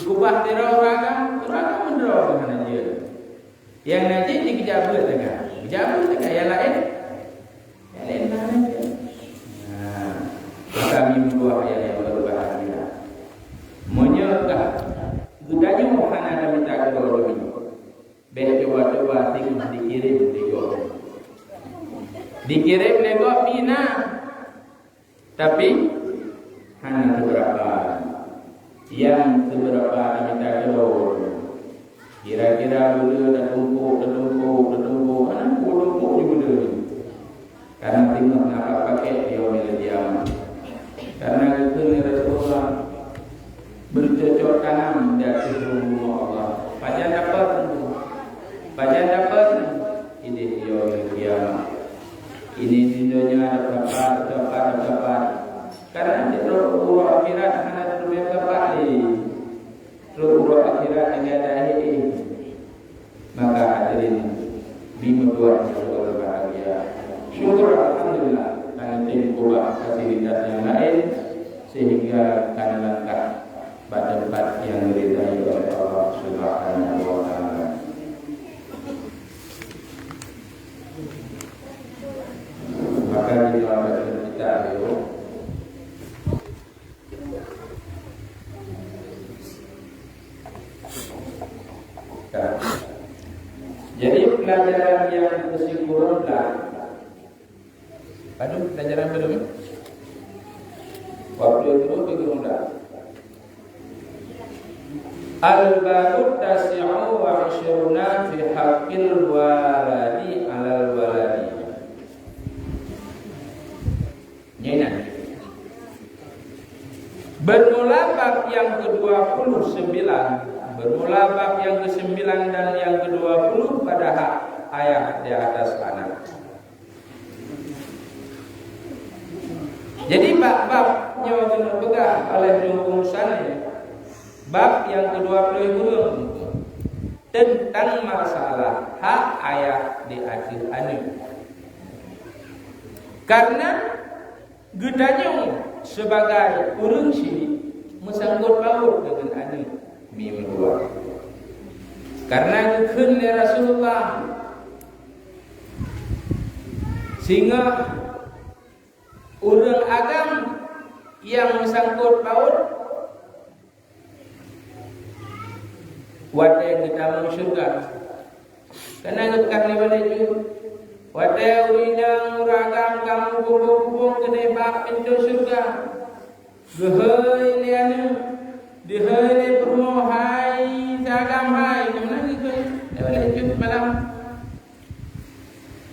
kubah tera orang mendera dengan dia. Yang nanti dikejabat dekat. Kejabat dekat yang lain. Yang lain mana dia? Maka mimpi ayat yang berbahagia. Menyerah budaya Muhammad ada minta kepada kami. Baik coba tengok dikirim tengok. Dikirim tengok Mina. Tapi hanya beberapa yang beberapa minta keluar. Kira-kira benda dah tumpuk mana tumpuk juga benda. Karena tengok nak pakai dia bila diam. Karena itu ni Rasulullah bercocok tanam di atas rumah Allah. Pajan dapat ini dia kiamat. Ini dunia ada berapa. Karena di ruang akhirat hanya dunia berapa ni. Ruang akhirat yang ada ini. Maka hadirin bima dua yang berbahagia. Syukur alhamdulillah dengan tempoh fasilitas yang lain sehingga akan lengkap tempat yang diridai oleh Allah Subhanahu wa taala. Maka dilawat kita itu jadi pelajaran yang kesimpulan pelajaran belum? Waktu itu berguna. Al-Barut tasi'u wa 'ashruna fi haqqil waladi 'alal waladi. Nyenah. Bermula bab yang ke-29, bermula bab yang ke-9 dan yang ke-20 pada hak ayah di atas anak. Jadi bab yang dipegang oleh rumusan bab yang ke-20 tentang masalah hak ayah di atas anak. Karena gedanya sebagai urang sini mesanggut paut dengan anak mimpi dua. Karena keun Rasulullah sehingga urang agam yang mesanggut paut wadah kita mau syurga. Karena kita balik juga. Wadah urinang uragam kamu kubung-kubung kena bab pintu syurga. Gehoi liana, dihoi permo hai, sagam hai. Kemana gitu? Balik juga malam.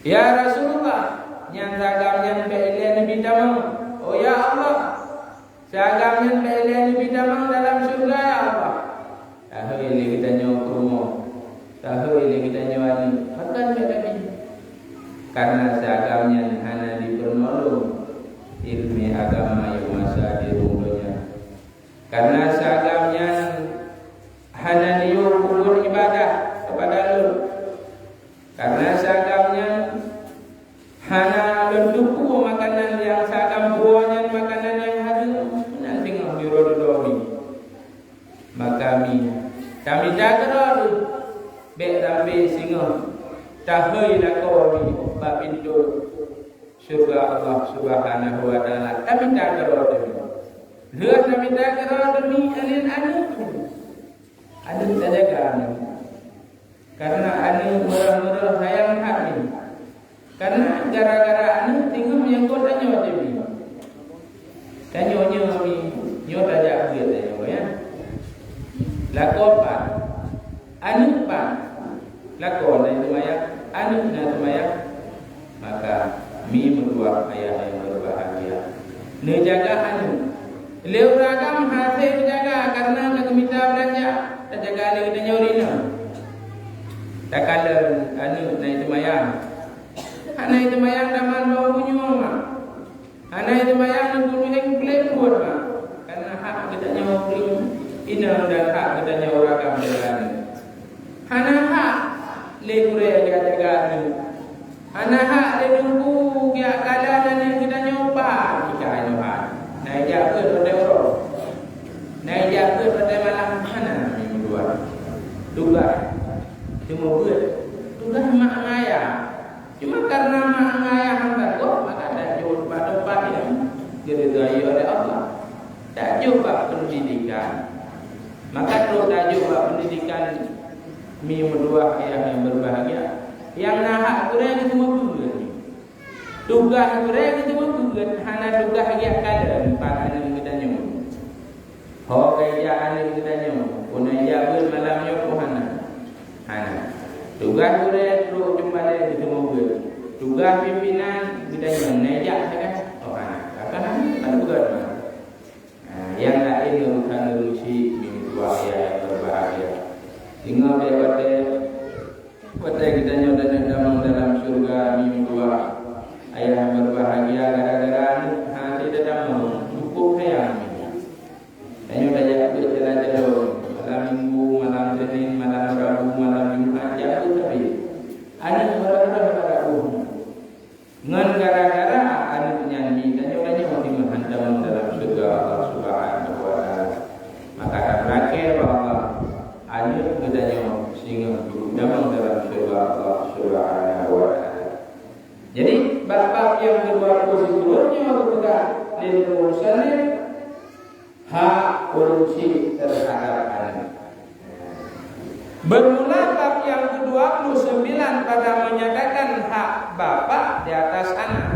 Ya Rasulullah, yang sagam yang liana bidamang. Oh ya Allah, sagam yang liana bidamang dalam syurga ya Allah. Tahu ini kita nyawa permo, tahu ini kita nyawa ni. Akan mereka karena seagamanya hanya dipernolong ilmu agama yang masa di rumahnya. Karena seagamanya hanya diukur ibadah kepada Allah. Karena seagamanya hanya mendukung makanan yang seagam buahnya makanan yang ada nanti ngambil domi. Maka kami jaga dulu baik sampai singa tahoi nak kau bab pintu syurga Allah Subhanahu wa taala. Kami jaga dulu. Lihat kami jaga dulu alin anak. Ada kita jaga anak. Karena anak murah-murah sayang hati. Karena gara-gara anak tinggal yang kau tanya dia. Tanya kami, nyo tajak dia tanya ya. Lakopan, anak pan, lakon itu maya, anak itu maya, maka berdua ayah yang berbahagia. Menjaga anak, leu ragam hati menjaga karena nak minta belanja, terjaga leu kita nyorina. Tak kala anak itu maya, anak itu maya daman bau bunyi mama, anak itu maya nak bunyi yang boleh buat mah, karena hak kita nyawa boleh. Ina dan hak katanya orang kami dengan hana hak lekure jaga ni hana hak lenunggu dia kala dan kita nyoba kita nyoba naik jaga pada orang naik jaga pada malam hana Tugas cuma buat tugas mak ayah. Cuma karena mak ayah hamba kok maka tak jumpa tempat yang diridhai oleh Allah. Tak jumpa pendidikan. Maka terus tak jumpa pendidikan mi berdua ayah yang berbahagia. Yang nahak kurang itu semua buat. Tugas kurang itu semua buat. Hana tugas yang kalian pada yang kita nyum. Ho kaya yang kita nyum. Punai jabul malamnya pohana. Hana. Tugas kurang terus jumpa dia itu semua buat. Tugas pimpinan kita nyum. Nejak kan? Oh hana. Akan ada tugas mana? Yang lain urusan urusi mimpi ayah yang berbahagia. Tinggal pada kita nyoda dalam surga mimpi ayah yang berbahagia gara-gara hati datang cukup hayang. Dan nyoda jatuh jalan-jalan malam minggu, malam Senin, malam Rabu, malam Jumat jatuh tapi anak berada ngan gara-gara anak nyanyi dan nyodanya mau dihantam dalam surga Allah Subhanahu wa taala. Maka terakhir bahwa anak gedanya sehingga dalam surga Allah Subhanahu wa taala. Jadi bab yang kedua sebelumnya merupakan dari urusannya hak urusi terhadap anak. Bermula bab yang ke-29 pada menyatakan hak bapak di atas anak.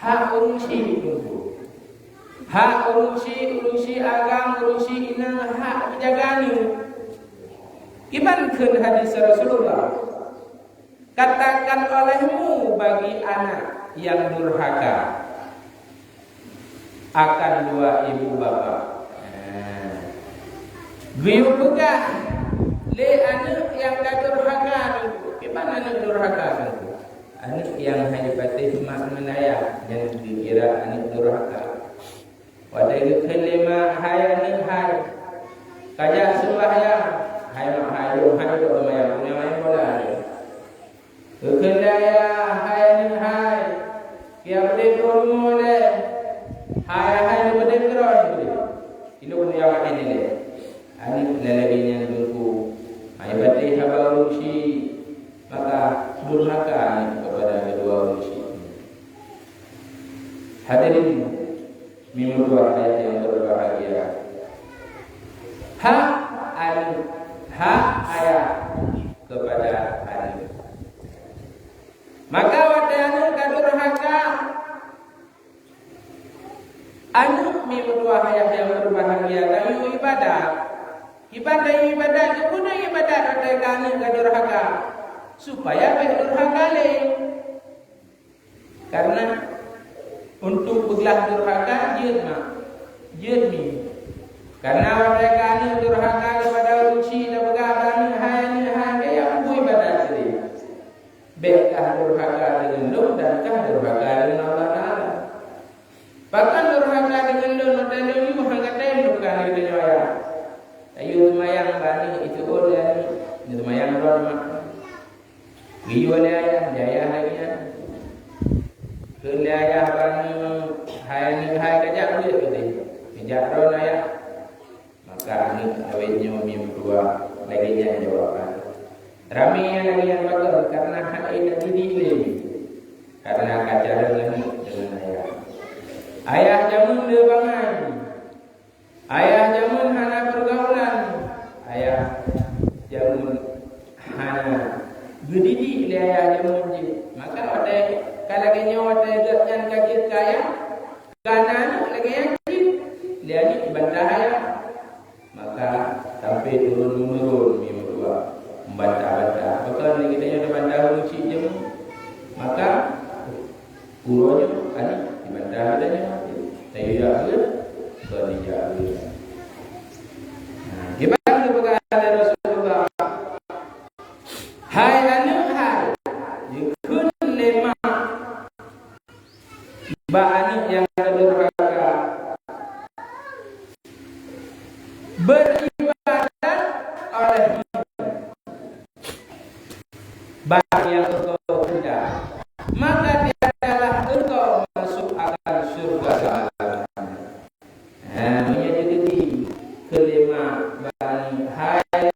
Hak urusi itu. Hak urusi agama, urusi ina hak dijagani. Ibaratkan hadis Rasulullah. Katakan olehmu bagi anak yang durhaka akan dua ibu bapa. Biu buka le anak yang durhaka itu. Gimana anak durhaka itu? Anak yang hanya patih mak menaya dan dikira anak durhaka. Wadai kelima hai anak hai. Kajak sembahyang hai mak hai do maya punya mai bola. Kendaya hai anak hai. Kia bade promo le. Hai bade kron bade. Ilo pun yang ini le. Anak lelaginya dulu. Hai bade haba urusi maka durhaka kepada kedua urusi. Hadirin mimpi dua ayat yang berbahagia. Hak ayah kepada anak. Maka wadana kadurhaka anak mimpi dua ayat yang berbahagia kayu ibadah. Ibadah kemudian ibadah wadana kadurhaka supaya berdurhaka le. Karena untuk belah durhaka jermi. Karena wadana durhaka kepada urusi dan begaban hanya yang bui ibadah tadi. Baiklah durhaka dengan lu dan kah durhaka dengan Allah Taala. Bahkan durhaka dengan lu dan lu mengatakan bukan itu nyoya. Ayu mayang bani itu oleh itu mayang mak. Giyu oleh ayah jaya lagi ya. Kelayah bani hai kajak duit gitu. Mijak ron ayah. Maka ni awetnya mimpi dua lagi nya jawaban. Ramai lagi yang bagus karena hak ini dididik karena kaca dengan ayah. Ayah jamun dia bangan. Ayah jamun hana pergaulan. Ayah jamun hana dididik oleh ayah jamun je. Maka ada kalau kenya ada yang kaget kaya kanan lagi yang kecil dia ni ibadah ayah. Maka sampai turun mimpi dua. Membantah-bantah. Maka kita yang membantah urusi je. Maka gurunya ani dibantah adanya. Saya jaga, kau dijaga. Gimana kepada Rasulullah? Hai anak hai, jikun lema ba anak yang durhaka beribadah oleh bagi yang engkau hendak, maka dia adalah engkau masuk akan surga selama-lamanya. Menjadi kelima bani hai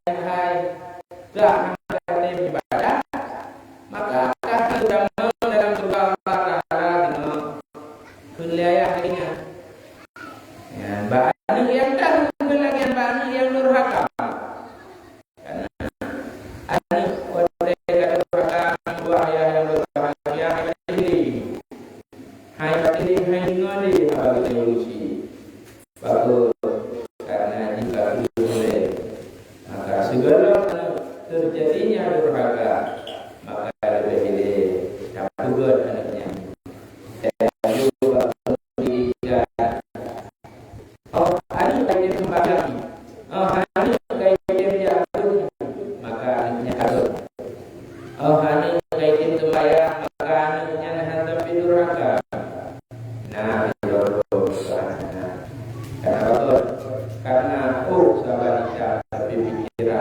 sembahyang. Oh, hanya kaitim jatuh, maka anaknya kabur. Oh, hanya kaitim sembahyang, maka anaknya hantam pintu neraka. Nah, jodoh sana. Karena betul, karena sabarita tapi pikiran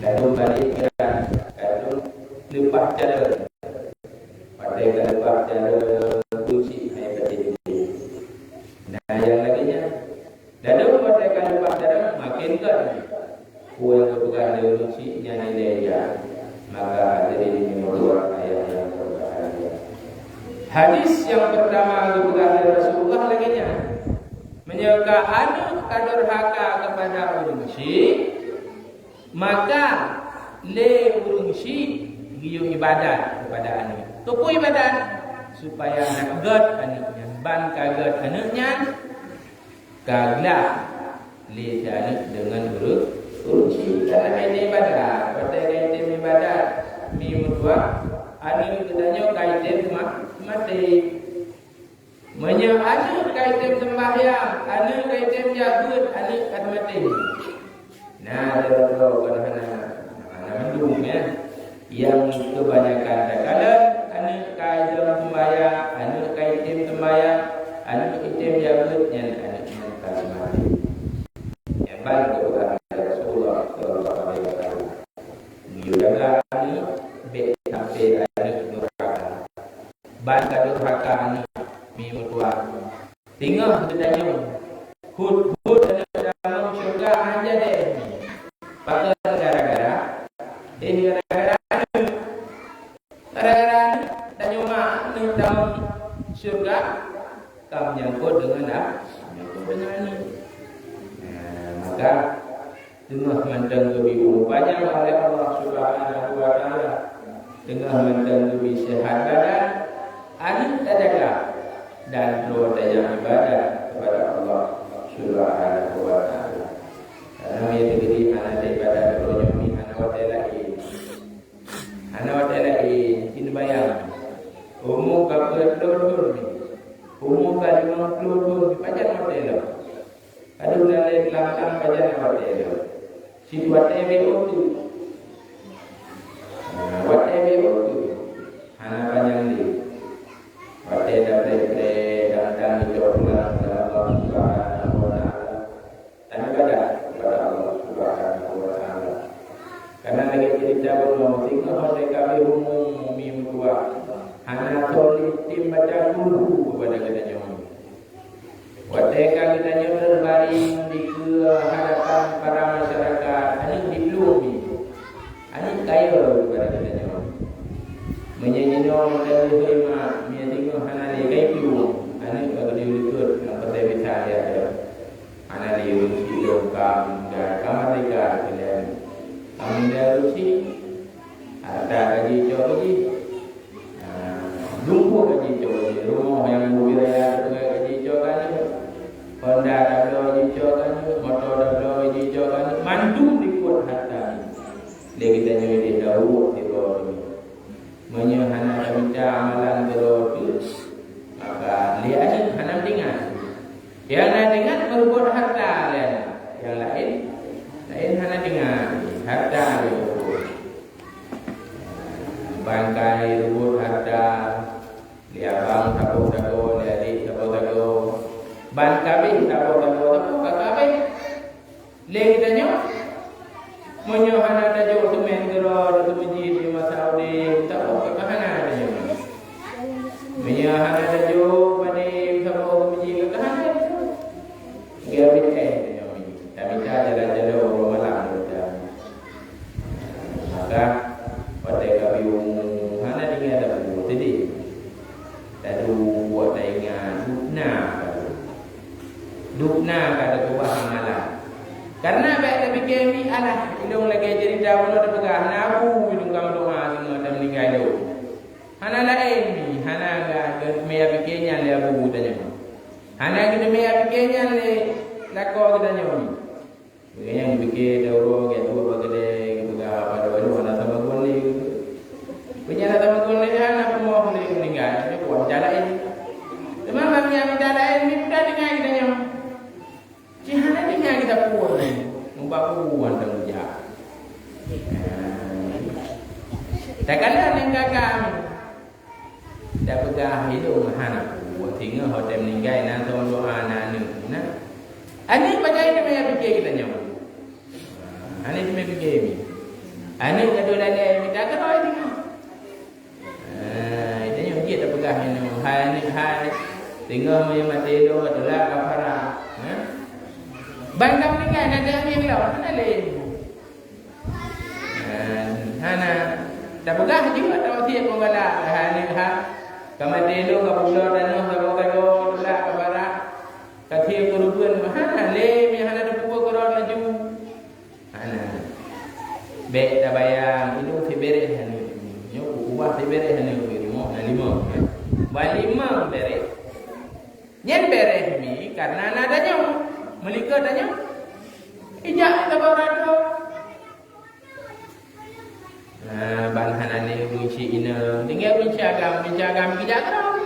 dan balikan itu lepas cara. Pada lepas cara kunci hai betul. Nah, yang lainnya dan pada lepas cara makin kan kuat kepegang kunci nya nilai dia. Maka jadi ini dua ayat yang berbahagia. Hadis yang pertama kepegang dari Rasulullah laginya menyangka anu kadurhaka kepada urang syik, maka le urang syik giyu ibadat kepada anu. Tupu ibadat supaya nak god anaknya, ban kaget anaknya kagla le jani dengan urang syik. Karena ini ibadat, pada kaitan ibadat mimudwa anu katanya kaitan mati. Anu kaitim sembahyang, anu kaitim jahud, anu mati. Nah, kalau mendung ya, yang kebanyakan terkadang anu kaitim sembahyang, anu kaitim sembahyang, anu kaitim jahud, yang anu mati. Yang baik kepada Rasulullah Sallallahu Alaihi Wasallam. Juga anu be sampai anu durhaka, ban durhaka anu mimudwa tinggal bedanya hud dalam syurga aja deh pakai gara-gara dan cuma dalam syurga kamu nyangkut dengan ini. Maka dengan mandang lebih banyak oleh Allah Subhanahu wa taala dengan mandang lebih sehat badan anu tadaga dan doa yang ibadah kepada Allah Subhanahu wa taala. Karena ia diberi anak ibadah doa yang anak watelain ini bayang. Umum kapal telur ni, umum kalimah telur pajan watela. Ada ulai kelangkang pajan watela. Situasi itu, watela itu, anak panjang ni. Pada dan hiduplah Allah Subhanahu wa taala. Dan ibadah kepada Allah Subhanahu wa taala. Karena lagi cerita bahwa tinggal pada kami umum mimua hana toli tim baca dulu kepada kita nyawa. Wateka kita nyawa berbaring di hadapan para masyarakat, ini diplumi. Ini kaya kepada kita nyawa. Menyanyikan dan berima menyatakan hana lekai piu ane kalau diukur yang pertama saya ada hana diukur kam dan kamarika kalian kami darusi ada gaji cogi lumpuh gaji cogi rumah yang berwilayah gaji cogi Honda ada gaji cogi motor ada gaji cogi mandu dikuat harta lagi tanya di dawu di bawah menyahana minta amalan terus maka lihat hanam dengan yang lain dengan berbuat harta yang lain hana dengan harta bangkai berbuat harta lihat bang tabung dago lihat tabung dago ban kabin tabung dago kabin lagi tanya menyahana ada jauh semen geror atau masjid di Saudi tak apa kehana ada jauh menyahana ada jauh pada sama masjid kehana dia bikin tapi kita jalan-jalan orang malam maka pada kami hana dengan ada buat tadi dan buat dengan dukna kata kubah malam. Karena baik tapi kami alah hidung lagi cerita pun ada pegah nabu hidung kamu doa semua dan meninggal itu. Hana lain ni, hana gak meya pikirnya le abu tanya. Hana kita meya pikirnya le lako kita nyomi. Begini yang pikir dauro gitu bagade gitu gak pada baru hana sama goni. Punya sama goni hana pemoh ni meninggal. Ini buat jalan ini. Memang kami yang jalan ini mudah dengan kita nyomi. tak puan ni. Nampak puan tak berjaya. Tak kala ni kakak ni. Tak pegang hidup mahana. Buat tinggal hotel meninggal nak tolong doa anak ni. Ani baca ini maya fikir kita nyawa. Ani tu maya fikir ni. Ani kata lalai minta ke roy tengok. Itu yang dia tak pegang ni. Hai tinggal maya mati do adalah kafara. Bangkam meninggal nak dia ambil law mana lain. Hana tak pegang juga tak tiap penggalak. Hani kamati do kabulo dan kabulo adalah kafara. Kathir kuruban mahana le mi hana ada buku koror laju. Hana. Baik dah bayang itu febere hani. Yo ubah febere hani mo na lima. Walima bere. Nyen bere mi karena nadanya melika tanya. Ijak ta barado. Ban hana le runci ina. Tinggal runci agam kijak kau.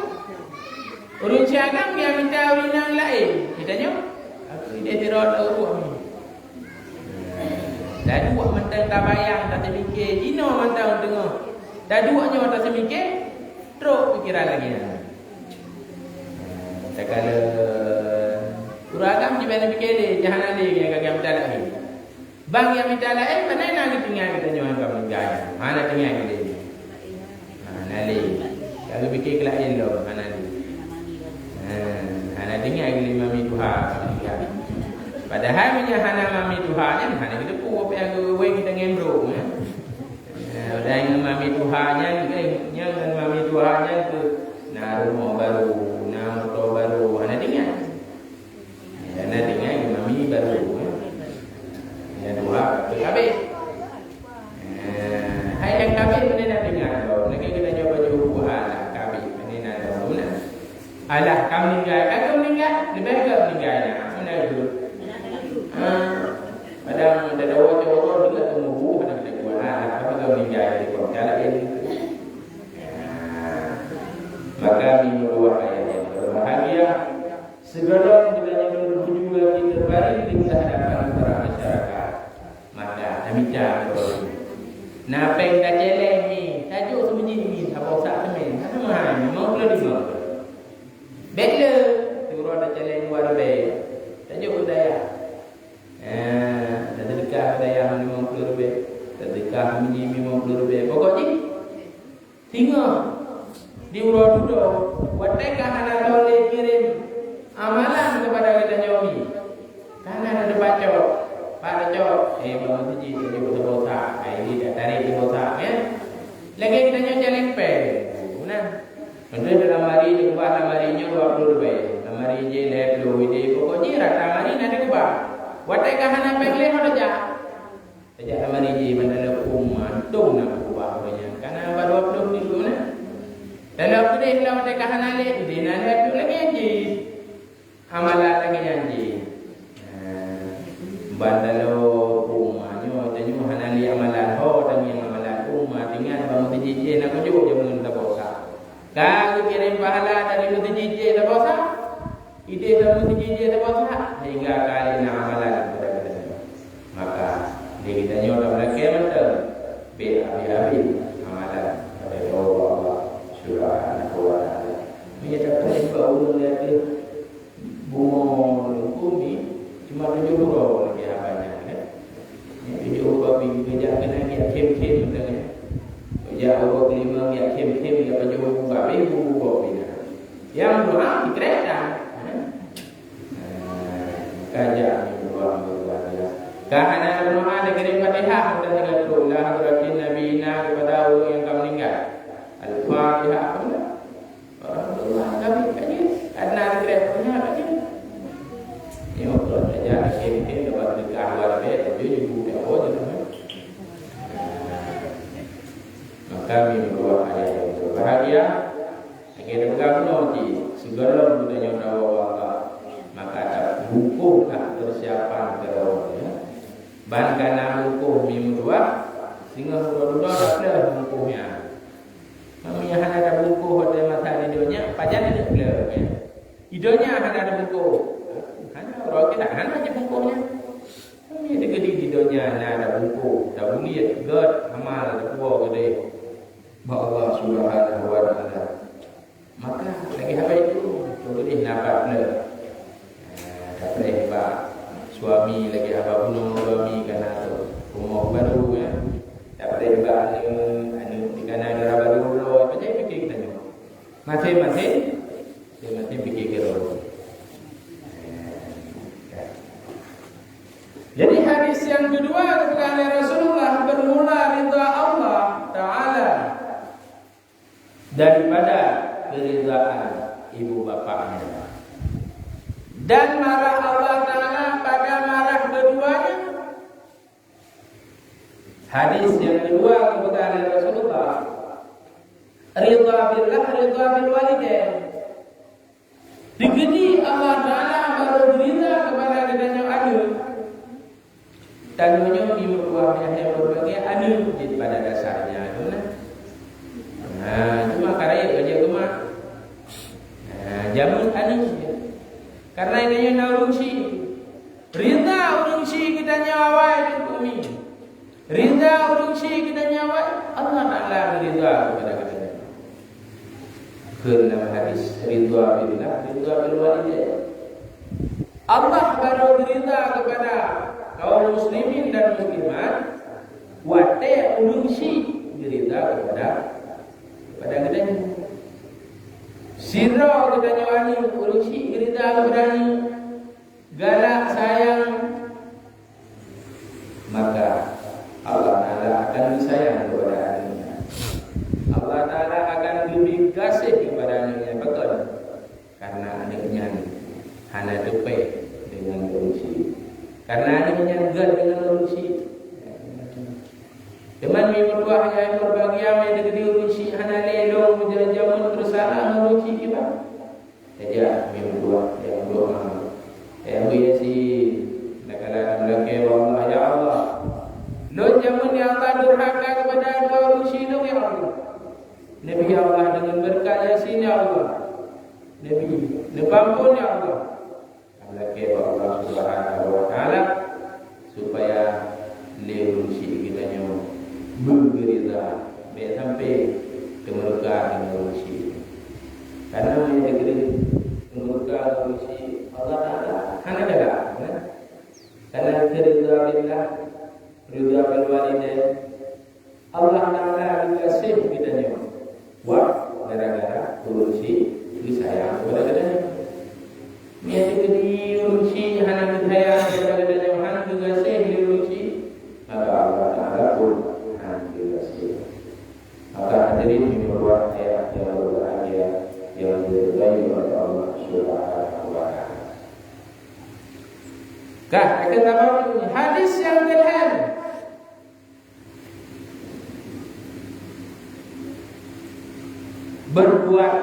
Urun siagam dia minta urun yang lain. Kita tanya, aku dia teror urut ni. Dah dua mentang tak bayang, tak terfikir. Dino mentang tengah. Dah duanya tak terfikir, teruk fikiran lagi. Tak kala uragam di mana fikir dia, jangan ada yang kagak minta lagi. Bang yang minta lagi, mana nak tinggal kita nyawa kamu gaya. Mana tinggal kita ni. Nali. Kalau fikir ke lain lo, mana ni. Hana dengar gili mami Tuhan. Padahal punya hana mami Tuhan ni hana kita pun apa yang we kita ngembro ya. Dan mami Tuhan yang mami Tuhan tu na rumah baru, na motor baru hana dengar. Hana dengar mami baru ya. Ya dua habis. Hai yang habis mana nak dengar tu. Lagi kita cuba buat habis mana nak tahu mana. Alah kamu meninggal, lebih ke meninggalnya. Mana dulu? Padahal ada orang juga tunggu pada kita buat. Apa kau meninggal di kau jalan ini? Maka minggu dua ayat yang berbahagia. Segala yang bertuju bagi terbaik di hadapan para masyarakat. Maka amita berdoa. Napeng dah jelek ni, tajuk sebiji ni, apa usah temen. Apa mahal? Mau belum lima. Bela turun ada jalan luar baik. Tajuk budaya. Dah dekat budaya RM50. Dah dekat RM50. Pokoknya tinggal di urut duduk. Watekan hana boleh kirim amalan kepada kita nyomi. Karena ada baca. Pada jawab, baru tu jadi botak. Ini dah tarik di botak ya. Lagi kita nyomi jalan pel. Mana? Kemudian dalam hari ni ubah lamarinya RM20. Lamari je leplo ide pokoknya rata mari nak ubah. Watai kahana pengle hoda ja. Sejak lamari je mandala umantong nak ubah banyak. Karena baru 20 minggu nah. Dalam tu dia hilang watai kahana le ide nak leplo lagi je. Amalan lagi janji. Bandalo umanya tanya hanali amalan ho dan yang amalan umma tinggal bangun tiji nak kunjuk je mun tak bosa. Kalau kirim pahala dari muti jijik tak bosan. Ide dari muti jijik tak bosan. Hingga kali nak amalan kepada kita. Maka dia kita nyoba mereka mental. Habis amalan kepada Allah Subhanahu wa taala. Menyatakan bahawa dia bumi cuma 7 lagi abangnya kan. Ini juga bijak kena dia kem-kem dengan ya Allah kelima yang kem-kem yang penjual buka ibu kopi yang doa dikereta kajak doa berdoa karena doa negeri Fatihah dan dengan doa hadirin Nabi kepada Allah yang akan meninggal Al-Fatihah doa kami kaji karena dikereta kaji ya Allah kajak kem-kem dapat dekat luar bed jadi buka oh kami berdoa ayat yang berbahagia. Agar pegang nanti segala budaya dawa maka ada hukum tak persiapan teror. Bahkan hukum minggu dua sehingga dua ada hukumnya. Kami yang ada buku hotel mata hidupnya pajan tidak boleh. Hidupnya ada buku. Hanya orang kita hanya bukunya. nya ada buku, dah bunyi god amal ada kuah gede. Ba Allah Subhanahu wa taala. Maka lagi apa itu? Boleh dapat ne. Dapat ba suami lagi apa bunuh suami karena rumah baru ya. Dapat ba anu karena ada baru lo apa jadi fikir kita ni. Mati fikir kira. Jadi hadis yang kedua kepada Rasulullah bermula ridha Allah Ta'ala daripada keridhaan ibu bapaknya, dan marah Allah Ta'ala pada marah keduanya. Hadis yang kedua kepada Rasulullah ridha billah ridha bil walidain. Digedi Allah Ta'ala baru ridha kepada kedanya adik. Tanyanya di buahnya yang berbagai anu jadi pada dasarnya itu cuma karya kerja cuma jamun anu karena ini narusi rinda urungsi kita nyawa itu bumi rinda urungsi kita nyawa Allah Ta'ala rinda kepada kita dalam hadis ridha billah ridha bil walidain. Allah baru rinda kepada kaum muslimin dan muslimat wate urungsi gerita kepada gedanya sirra gedanya wani urungsi gerita kepada galak sayang, maka Allah Ta'ala akan disayang kepada anaknya. Allah Ta'ala akan lebih kasih kepada anaknya betul karena anaknya hanya depe dengan urungsi. Karena ini menyanggah dengan urusi. Teman mi berbuah yang berbahagia mai negeri urusi hana lelong menjajamun bersalah urusi kita. Jadi mi berbuah yang doa. Yang biasi nakala lagi Allah ya Allah. Lo jamun ya Allah durhaka kepada dua urusi lo ya Allah. Nabi Allah dengan berkat yasin ya Allah. Nabi nepampun ya Allah. Lagi Allah Subhanahu wa taala supaya lelusi kita nyo bergerida sampai kemerdekaan lelusi. Karena negeri kemerdekaan lelusi Allah Taala hanya jaga. Karena gerida billah ridha bil walidain Allah Taala dikasih kita nyo. Wah, gara-gara lelusi disayang kepada kita. Ia jadi urusi hana kedaya kepada Tuhan juga sih urusi maka Allah Ta'ala pun hana juga sih. Maka hadirin ini berbuat ayat yang berbahagia yang diridai oleh Allah Subhanahu wa taala. Akan tahu hadis yang kelima berbuat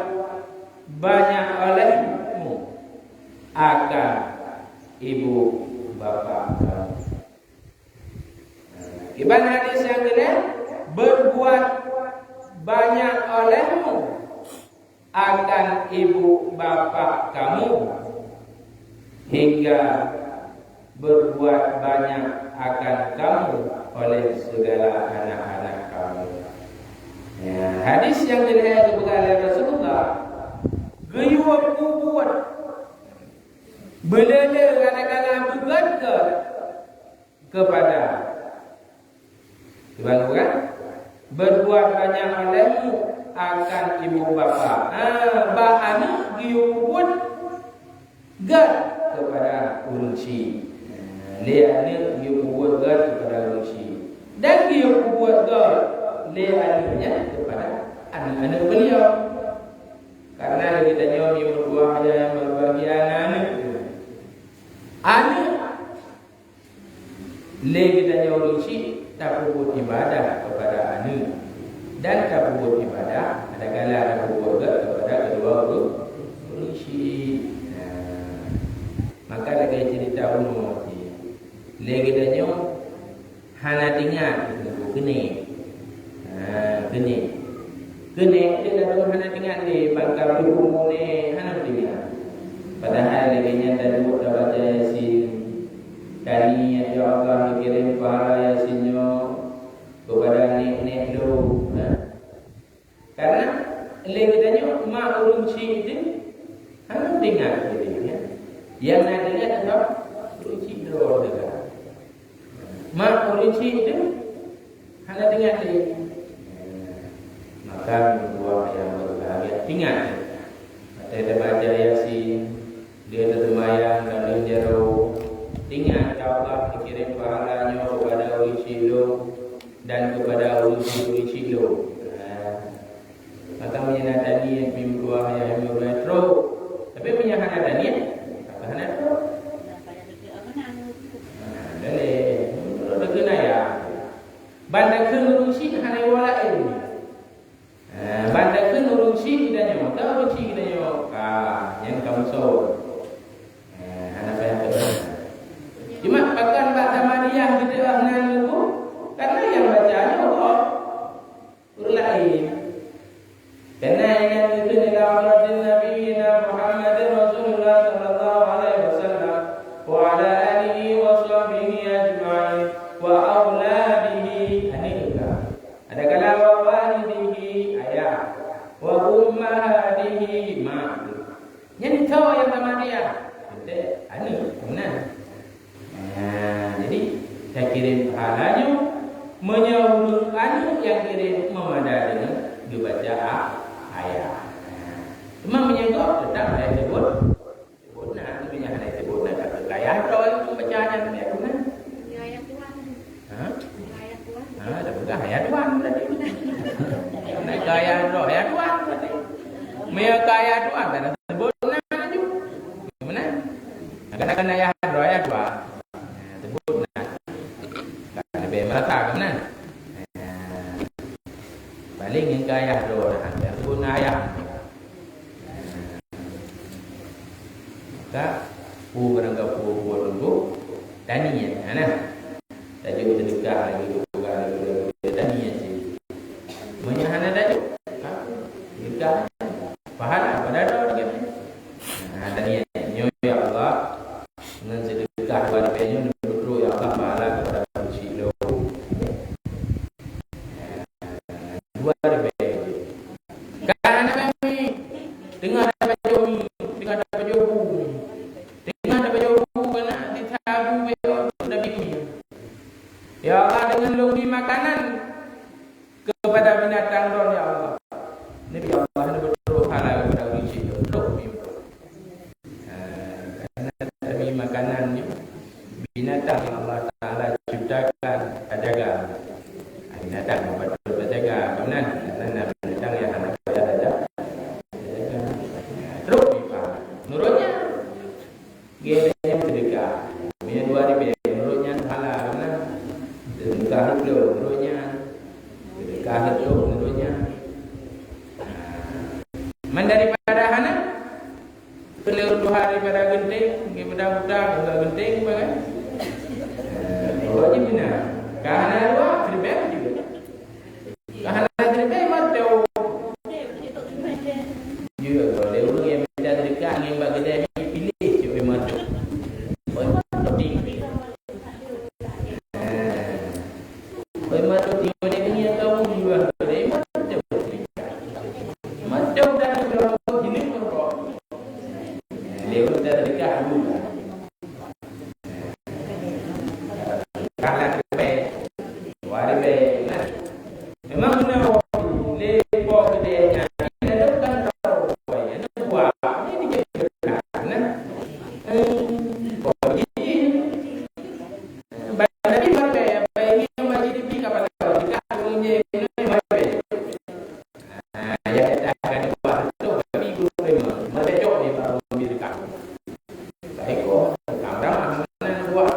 banyak olehmu akan ibu bapa kamu. Iban hadis yang kedua berbuat banyak olehmu akan ibu bapa kamu hingga berbuat banyak akan kamu oleh segala anak-anak kamu. Ya, hadis yang diriwayatkan oleh Rasulullah gayuh buat belele kadang-kadang bergada kepada bukan berbuat banyak olehmu akan ibu bapa. Bahana gayuh buat gad kepada urunsi. Lihatnya gayuh buat gad kepada urunsi dan gayuh buat gad lihatnya kepada anak-anak beliau. Karena kita nyawa yang berbuah yang berbahagia anak le kita nyawa urusi tak buat ibadah kepada anak dan tak buat ibadah ada kala ada buat kepada kedua urusi. Maka lagi cerita umur le kita nyawa hana tinggal kene kene dia dah hana tinggal di bangkal hukum ni hana tinggal. Padahal lagi nya dah buat baca Yasin Dan niat ya Allah kirim pahala Yasinnya kepada nek-nek lu. Karena kita mak urunci itu harus dengar gitu ya. Yang nadanya adalah urunci doa dekat. Mak urunci itu hanya dengar dia. Maka buah yang berbahagia ingat. Kita baca Yasin, dia tersemayam dan jauh. Ingat Allah dikirim pahalanya kepada urunci lu dan kepada urunci lu. Maka menyatakan niat mimbuah yang metro, tapi menyatakan niat apa hendak? Dalih, kena ya. Bandakan urusi hanai wala ini. Bandakan urusi kita nyawa, tahu urusi kita nyawa. Yang kamu so. Anak saya tu. Cuma bahkan baca Maria kita ahnan itu, karena yang bacanya Allah urlain. Karena yang itu adalah Nabi Muhammad Rasulullah sallallahu alaihi wasallam wa ala alihi wa sahbihi ajma'in wa auladihi anika. Ada kala wa walidihi ayah wa ummahatihi ma. Yang tahu yang sama dia. Kita ani benar. Jadi saya kirim pahalanya menyahurkan yang kirim memadai dengan dibaca ayat. Cuma menyangkut tetap ayat sebut. Nah, punya ayat sebut nak gaya itu bacaan yang benar. Ayat Tuhan. Ayat Tuhan. Dah bukan ayat Tuhan berarti. Nak gaya ayat Tuhan berarti. Maya gaya Tuhan tak sebut nak tu. Benar? Akan ayat Tuhan. Sebut nak. Kan lebih merata benar. Paling yang gaya doa dah sebut ayat. Maka barangkali buat untuk tanian, nah, dah juga sedekah lagi juga tanian sih. Menyahana dah juga, sedekah, pahala pada doa dia. Tanian, ya Allah, dengan sedekah kepada penyu berdoa ya Allah pahala kepada manusia. Dua ribu. Karena kami dengar apa jomi, dengar apa jomu. Ya Allah, dengan lumbi makanan kepada binatang don ya Allah. Nabi Allah hendak berdoa halal kepada uji lumbi. Karena makanan binatang yang Allah Taala ciptakan jaga. Binatang betul berjaga, benar. Karena binatang yang anak saya ada. Terus menurutnya dia sedekah. Punya 2 ribu menurutnya halal benar. Sedekah itu menurutnya. Sedekah itu menurutnya. Man daripada hana perlu 2 hari pada genting, kepada budak pada genting bagai. Menurutnya benar. Kahana 2 terbaik juga. Kahana terbaik mati. Juga kalau dia orang yang minta sedekah yang bagi dia pilih siapa mati. Memang benar lepo gedenya ini kan tahu ini buat ini jadi karena jadi bagi mereka bagi majid di kapal kita punya ini mereka ya akan buat itu kami guru mereka jauh ni baru memberikan baik kok orang mana buat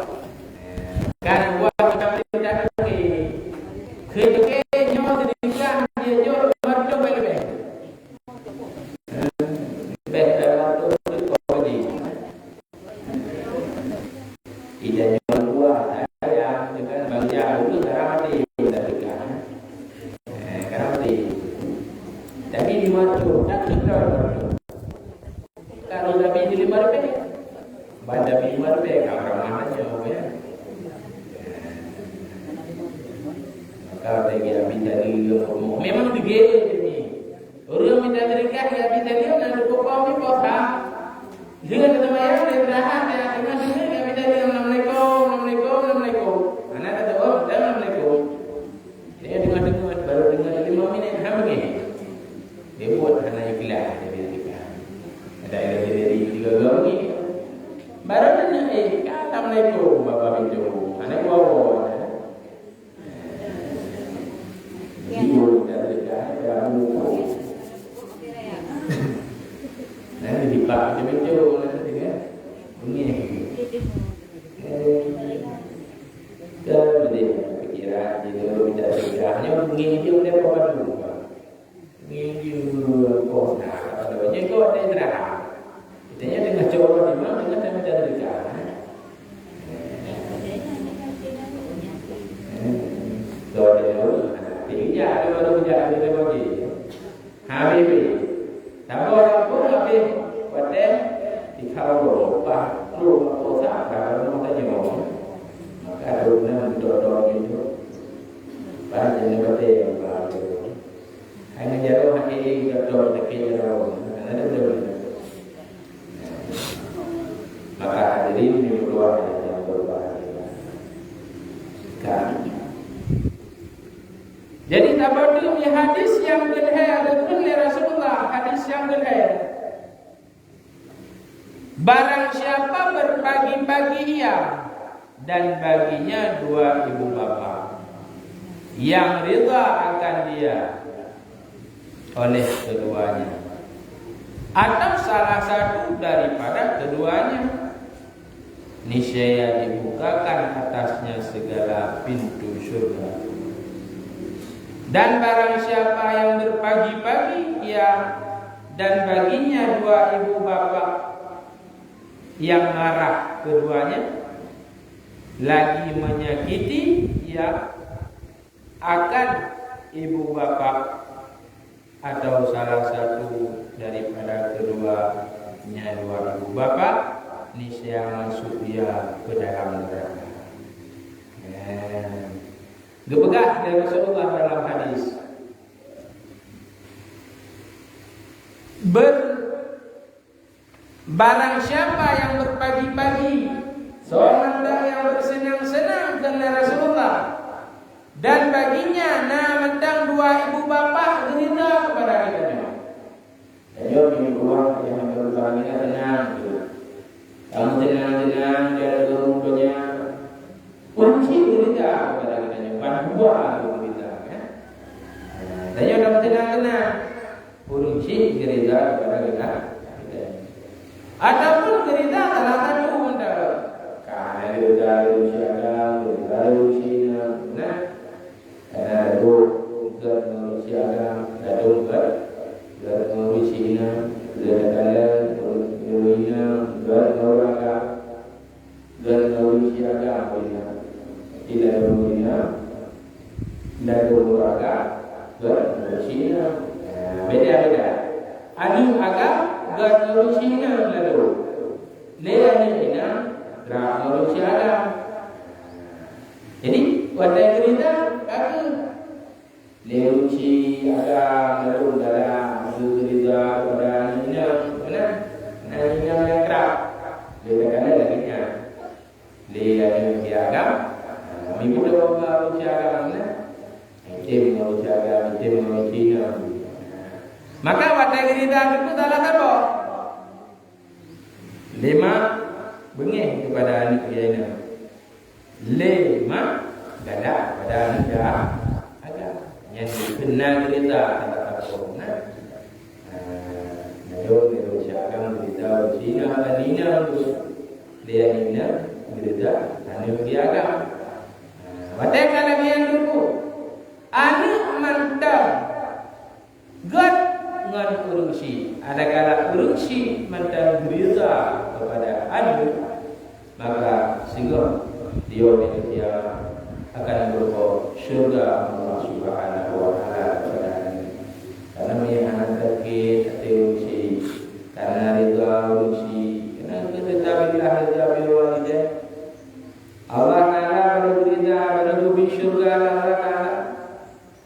kan buat kita tidak ke nyawa sedekah dia jual marjo balik. Betul betul kodi. Tidak jual buah saya dengan bangsa itu karamati sedekah. Karamati. Tapi di marjo tak sedekah marjo. Kalau tapi di 5 rupiah, pada 5 rupiah orang mahanya ya. Kalau dia minta dia memang begini ni. Orang minta terikat dia minta dia nak berkau ni posa. Dia kata mayang dia terahan dia dengan dia minta dia Assalamualaikum. Anak kata Assalamualaikum. Dia dengar baru dengar 5 minit dah begini. Dia buat anak ikhlas dia terikat. Ada dari 3 kali. Baru tanya Assalamualaikum bapa pintu. Anak bawa. Ibu dah dekat kamu. Nanti dipak macam itu nanti kan. Bunyi. Dah dia pikiran dia minta segahnya bunyi dia udah apa dulu. Bunyi dia kau nak apa dia kau ada terang. Kitanya dengan coba di mana dengan saya minta dekat. Dia ada baru dia ada bagi. Habis. Tapi orang pun habis pada dikau apa lu apa kalau mau tanya mau. Maka dona dodong itu. Banyak pada yang baru. Hanya jauh hari dodong dekat jauh. Ada betul. Maka hadirin ini keluar yang berbahagia. Kan. Jadi tabardu ni hadis yang berhayat oleh Rasulullah, hadis yang berhayat. Barang siapa berbagi-bagi ia dan baginya 2 ibu bapa yang rida akan dia oleh keduanya atau salah satu daripada keduanya, niscaya dibukakan atasnya segala pintu surga. Dan barang siapa yang berbagi-bagi ia dan baginya 2 ibu bapa yang marah keduanya lagi menyakiti ia akan ibu bapa atau salah satu daripada keduanya 2 ibu bapa, niscaya masuk ia ke dalam neraka. Gepegah dari Rasulullah dalam hadis. Barang siapa yang berbagi-bagi, seorang yang bersenang-senang dengan Rasulullah dan baginya mentang 2 ibu bapa gerinda kepada kita. Jadi ini keluar yang berbagi tenang. Kamu tenang dia rumpunya. Kunci gerinda kepada kita. Buat kita kan. Tanya dalam tenang-tenang. Urunci gerida kepada kita. Ataupun gerida salah satu benda. Karena gerida siaga, gerida Cina, nah. Ada gerida siaga, ada gerida Cina, gerida Thailand, gerida Norwegia, gerida siaga, tidak berguna. Dan olahraga Cina beda-beda. Ada agak Cina lalu. Lepas ini drama Cina. Jadi wadai cerita aku leuci ada lalu dalam cerita pada ini mana yang kerap. Lepas lagi nya. Lepas agam minggu depan agam tim mengucapkan Cina. Maka wadai cerita itu salah satu 5 bengih kepada anak dia. 5 gada pada anak dia agak yang dikenal cerita salah satu. Najo mengucapkan cerita Cina dan Nina itu dia Nina cerita anak dia agak. Wadai kalau yang dulu anak mantap God ngan urungsi. Ada kala urungsi mantap berita kepada anak, maka sehingga dia akan berbuat syurga Allah Subhanahu wa taala kepada anak. Karena menyahan terkait urungsi, karena rida urungsi, karena kita billah rida bil walidain. Allah Taala berita menuju syurga Allah Taala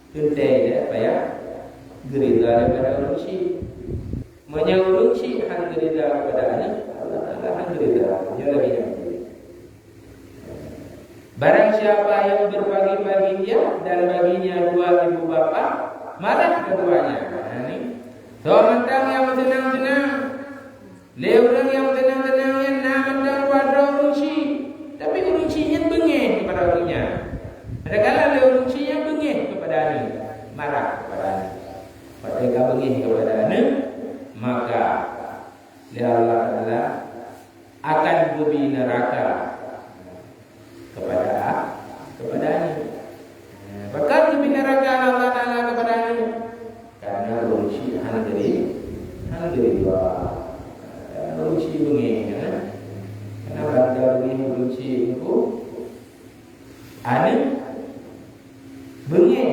Tuntai ya, payah gerida kepada urung syi. Menyang syi hang gerida kepada anak, Allah Taala hang gerida. Dia lagi yang barang siapa yang berbagi-bagi dia dan baginya dua ibu bapa, marah keduanya. Ini. So mentang yang senang-senang, leurang yang tenang-tenang yang mentang pada urung syi, tapi urung syi yang bengih kepada orangnya. Kadang-kadang leurang syi yang bengih kepada ini, marah kepada ini. Ketika bengih kepada ini, maka Allah Taala akan bumi neraka kepada ini. Bahkan bumi neraka Allah Taala kepada ini karena urung hang dua urung syi bengih ya. Karena pada bengih urung syi itu ane bengih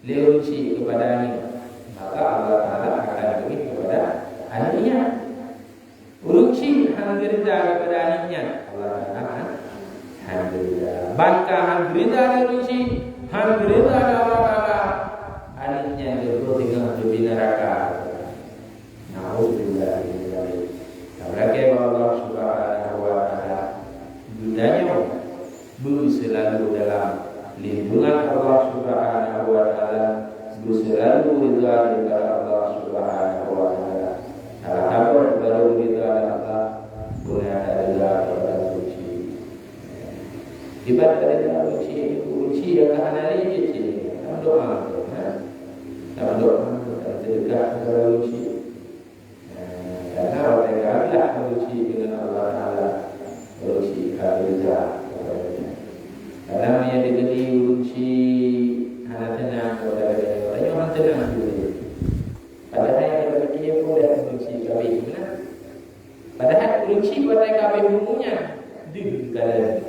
leurung syi kepada ini, maka Allah Taala akan bengih kepada anaknya. Urung syi hang gerida kepada anaknya, Allah Taala hang gerida. Bangka hang gerida leurung syi, hang gerida Allah Taala anaknya itu tinggal di neraka. Nauzubillah min dzalik. Mereka Allah Subhanahu wa taala budanya selalu dalam lindungan Allah Subhanahu wa taala, selalu ridha dari Allah Subhanahu wa taala. Kalau kamu baru ridha Allah, boleh ada ridha kepada suci. Ibarat ridha suci yang kanari suci. Doa, doa terdekat kepada suci. Karena mereka adalah suci dengan Allah Taala, suci ridha. Karena yang dikali urusi hana tenang kepada dia, orang tenang dulu. Padahal yang berfikir pun dah urusi kami benar. Padahal urusi pada kami umumnya di kala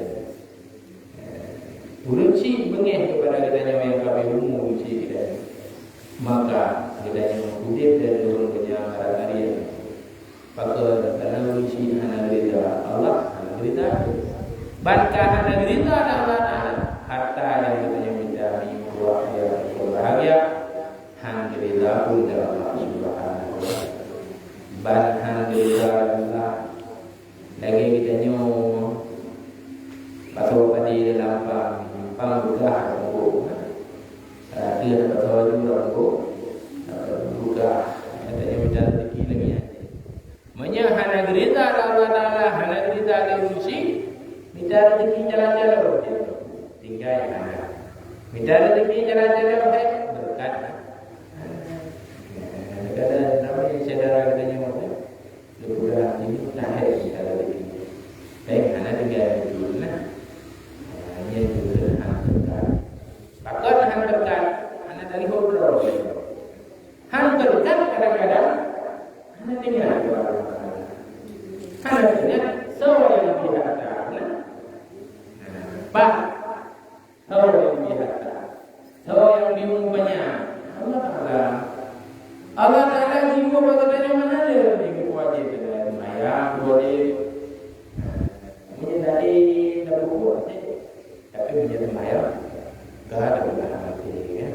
urusi bengih kepada kita yang kami umum urusi kita. Maka kita yang mengutip dari turun kenyang hari maka karena urusi hana berita Allah hana berita. Bangka hana berita Allah harta yang kita minta buah yang berbahagia hang gerida pun dari Allah Subhanahu wa taala. Ban hang gerida Allah lagi kita nyu pasal padi dalam pangbuka ko. Dia pasal juga buka kita minta rezeki lagi. Menya hana gerida Allah Taala hana gerida urusi minta rezeki jalan-jalan tinggal yang ada. Minta rezeki jalan-jalan baik berkat. Kada namanya saudara katanya mau leburan ini tak ada rezeki. Baik anak tinggal dulu nah. Hanya dulu hang berkat. Pakar hang berkat anak dari hodro. Hang berkat kadang-kadang anak tinggal di luar. Anak tinggal seorang yang biasa. Pak tahu yang biasa, tahu yang diumumnya Allah Taala jiwa bagainya mana dia yang wajib dan maya wajib menjadi nabi wajib tapi menjadi maya gak ada benar mati ya.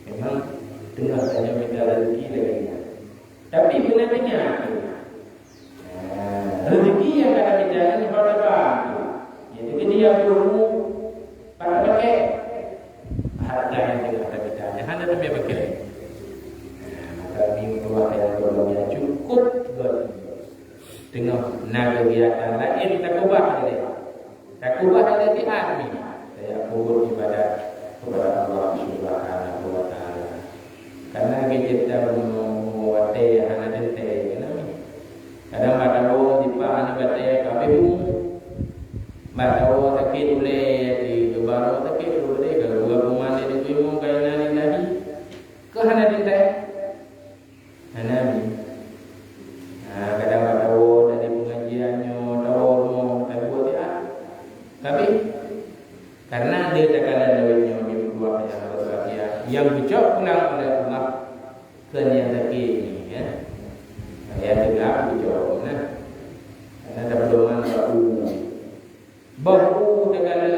Memang dengar saja minta rezeki lagi, tapi benarnya rezeki yang ada di dalam berapa? Jadi dia perlu pakai harta yang ada di dalamnya. Hanya tapi pakai. Maka minggu dua yang belum cukup dengan kegiatan lain tak ubah dia. Tak ubah dia di army. Saya kubur ibadah kepada Allah Subhanahu wa taala. Karena kita memuati hanya dente. Kadang ada orang di mana batai kami Matawa takit boleh di baru takit boleh kalau gua pemandi di kuimu kainan ini kehana di teh hanami. Kadang ada orang dari pengajiannya tahu mau tak buat dia. Tapi karena dia tekanan dawainya mimpi dua yang berbahagia yang bijak pulang oleh Allah kenyang takit ini ya. Yang tegak bijak nah. Karena ada pedoman baru dengan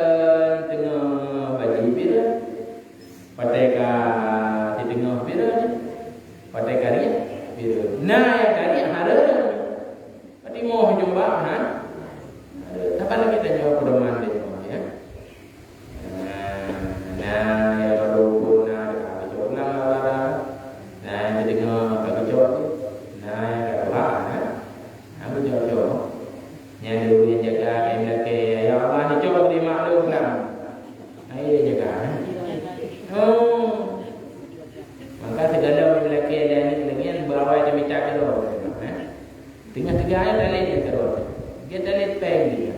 jumpa apa lagi kita jawab pedoman dia ya. Nah ya baru guna kalau nama nah jadi ngapa kejauh nah ya apa aku jauh yang dulu yang jaga MLK ya Allah ni coba beri maklum lah dia jaga maka segala MLK dan ini bawa dia minta ke tinggal 3 ayat dalit dia terus dia dalit peng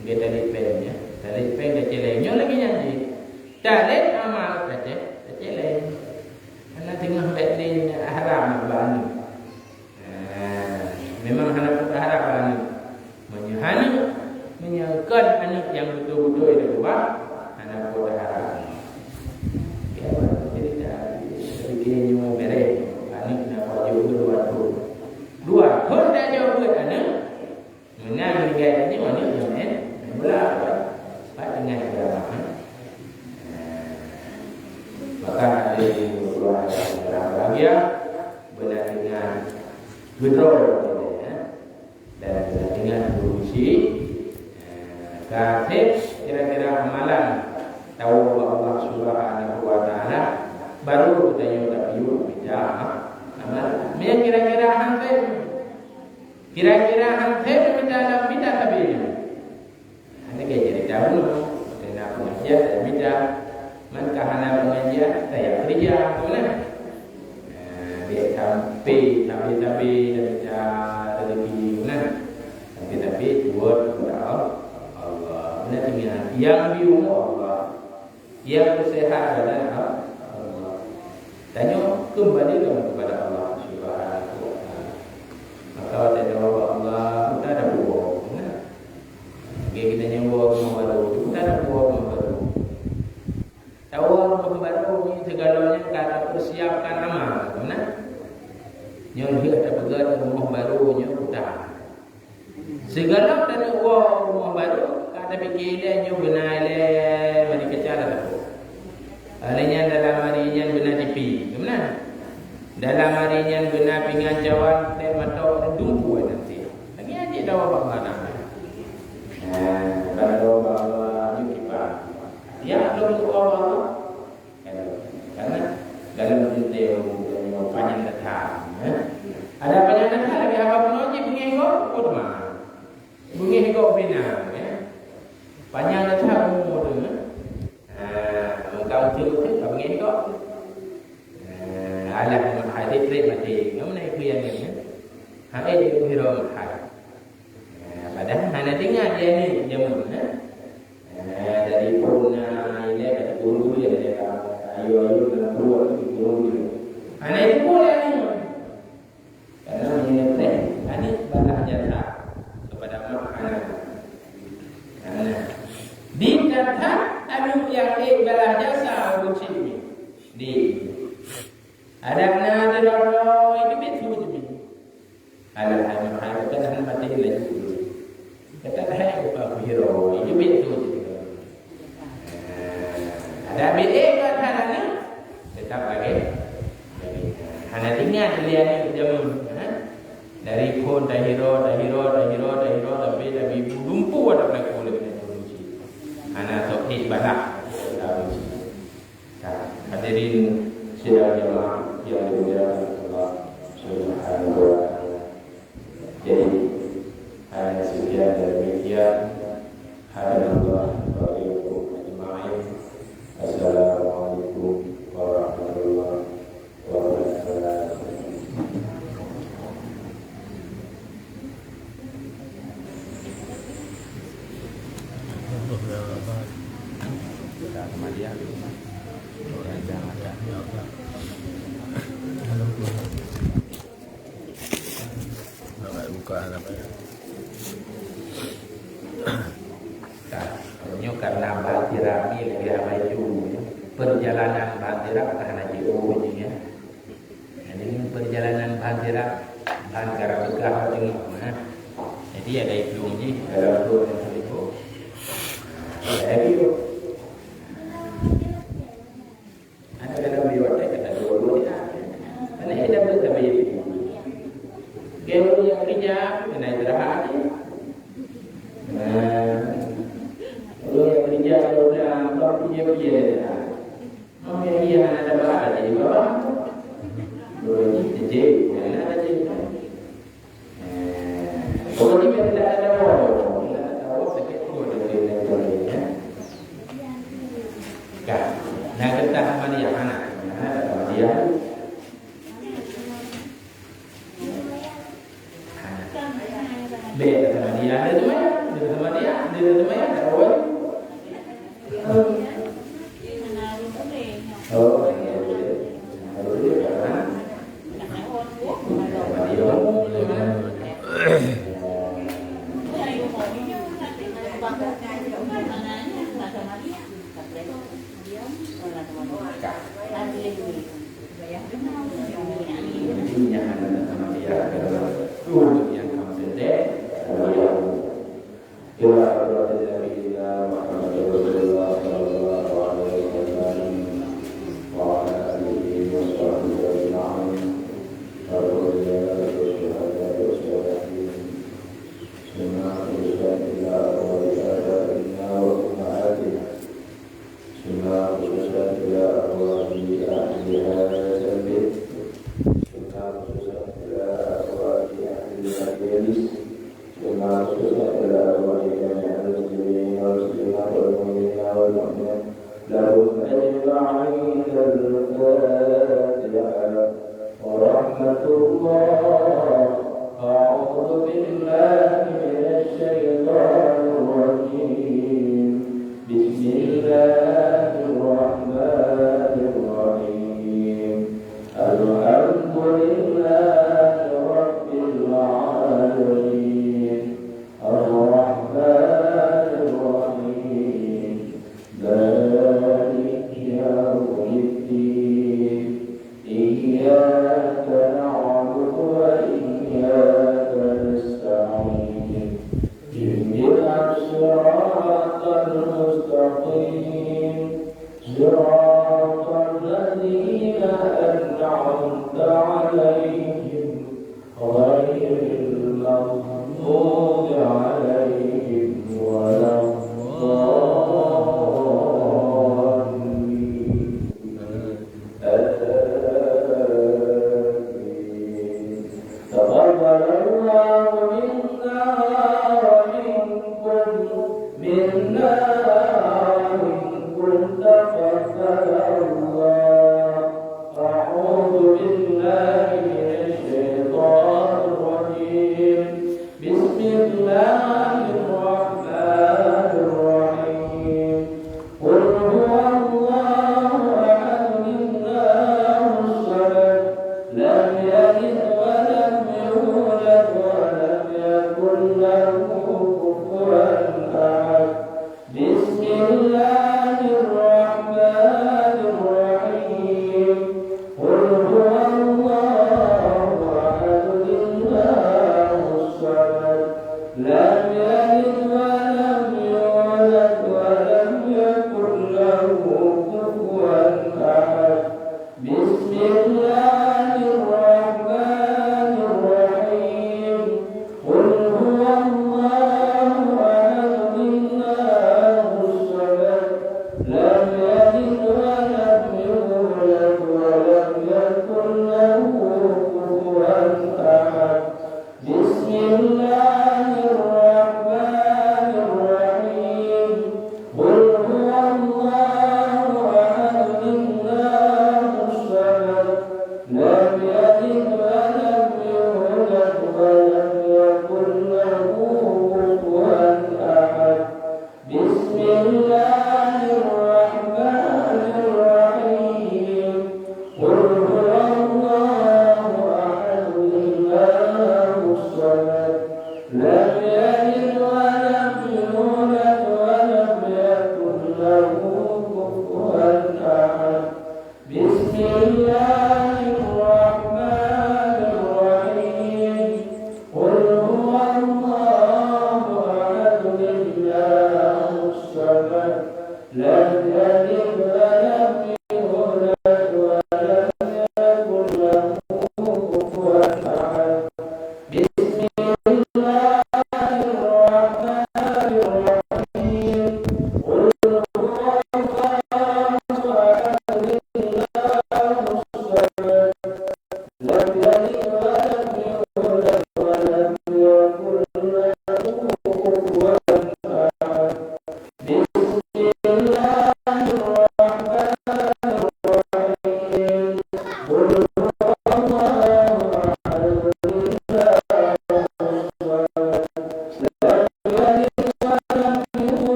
dia dalit peng ya dalit peng dia celengnya lagi nyanyi dalit amal kata celeng karena tengah batin haram bani memang haram bani menyahani menyangkan anak yang betul-betul itu buat anak bodoh haram ya jadi dari kini mau beri anak nak wajib dua hendak jawab anak menang dengan ini mana yang berapa pak dengan berapa maka ada dua lagi ya benar dengan withdraw dan dengan berusi katib kira-kira amalan tahu Allah Subhanahu wa taala baru kita yang tabiu bijak amal me kira-kira hampir dalam bidah tabiu ada jadi tahu kena pengajian dan bidah man kahana pengajian saya kerja mana dia sampai dan rezeki tapi buat kepada Allah. Benar tinggal yang biung Allah, yang sehat adalah Allah. Tanya kembali kepada Allah Subhanahu wa taala. Maka kita jawab Allah, kita ada buah. Kita nyawa membaru, kita ada buah membaru. Tahu membaru ini segalanya kata persiapkan amal, benar? Nyon dia ada pegang rumah barunya udah. Segala dari rumah baru kata fikir dia nyo benar le mari kecara tu. Alenya dalam harinya benar tipi, benar? Dalam harinya benar pingan cawan dan matok dumpu nanti. Lagi aja dah apa mana. Baru bawa nyukipa. Ya lu Allah. Karena dalam detail panjang datang. Ada banyak datang lagi apa pun aja mengengok pun mah. Bunyi kau bina, panjang datang umur tu. Kau cuci, kau bunyi kau. Alah hadis rate mati, kamu naik kuliah ni. Hadis itu hero hadis. Padahal hanya dengar dia ni jamun. Dari purna ini kata guru dia ayo dalam dua guru. Hanya itu kuliah ni. Karena menyertai, ini balah jasa kepada makanan. Dikata anu yang balah jasa ucap di ada nada loro itu betul je. Ada hanya kan mati lagi. Kata hai apa hero itu betul je. Ada beda kata ni tetap lagi. Hanya tinggal pilihan jamun. Dari pun dah hero tapi lumpuh ada lagi boleh kena uji. Anak tauhid balak uji. Hadirin sidang jemaah yang dimuliakan Allah Subhanahu wa taala. Jadi hanya sekian dari demikian. Alhamdulillah wa ajma'in. Assalamualaikum warahmatullahi wabarakatuh. Karena Batirah ni lebih maju perjalanan Batirah ke Haji ya. Ini perjalanan Batirah antara Bekah dengan jadi ada itu ni dalam dua dan itu. Ada itu. Ada dalam riwayat kata dua-duanya. Karena ada berbeza. Kalau yang kerja kena istirahat Kalau yang kerja kalau dah tak dia. Dia ada berapa jadi berapa? Jadi ada jadi. Kalau dia tidak ada orang, tidak tahu sakit pun dia boleh. Kan? Nak kata mana yang mana? Dia. Beda sama dia. Ada tu mana? Ada sama dia. Ada tu mana? Ada orang. Oh, iya. Harus dia kan?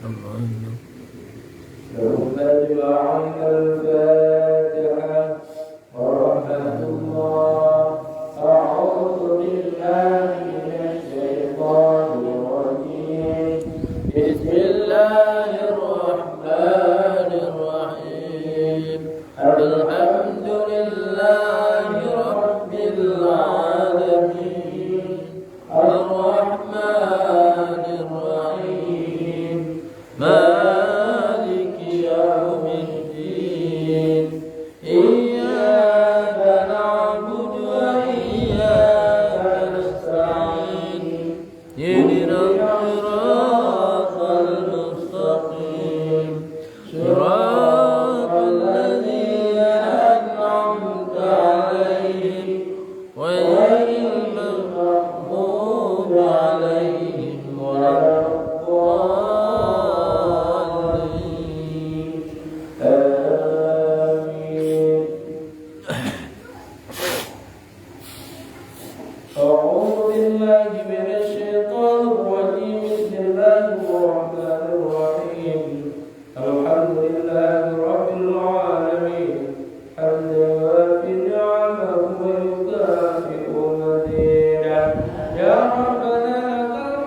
ثم اجمعك الفاتحة ورحمة الله. أعوذ بالله من الشيطان الرجيم. بسم الله الرحمن الرحيم. الحمد لله رب العالمين الرحمن الرحيم مالك يوم الدين إياك نعبد وإياك نستعين اهدنا الصراط المستقيم صراط الذين أنعمت عليهم غير المغضوب عليهم ولا الضالين آمين. أعوذ بالله من الشيطان الرجيم. بسم الله الرحمن الرحيم. الحمد لله رب العالمين حمدا وافي نعمه ويكافئ مزيدا. يا ربنا لك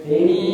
Ini